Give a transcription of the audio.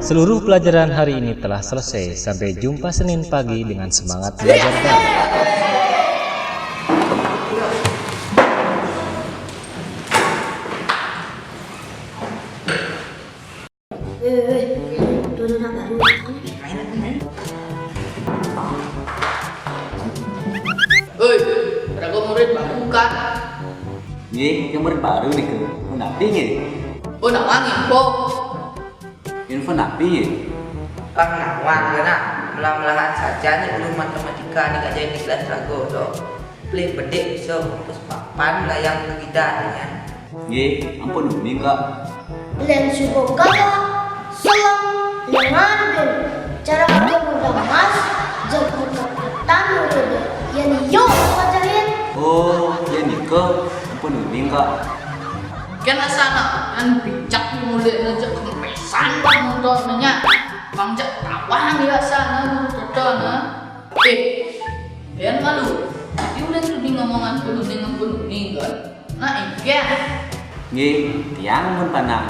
Seluruh pelajaran hari ini telah selesai. Sampai jumpa Senin pagi dengan semangat belajar baru. Hei, ada murid baru kan? Nggih, yang murid baru nih ke. Napi nggih. Oh, nak wangi info. Info napi nggih. Pak Nawang kena melah-melahan saja nih belum matematika nih gak jadi kelas rago do. Play bedek so terus papan layang kegidanya. Nggih, ampun umi kak. Len subuh kata selang lengan cara mudah mas jago kekuatan murid yang yo pacarin. Oh, ya Niko, ampun umi kak. Kena sana kan bijak mulut aja kempesan motornya. Bang jak tawang ya sana betul na. Biar malu. Tapi udah tuh di ngomongan penuh dengan penuh nih kan. Nah, iya. Nggih, tiang pun panang.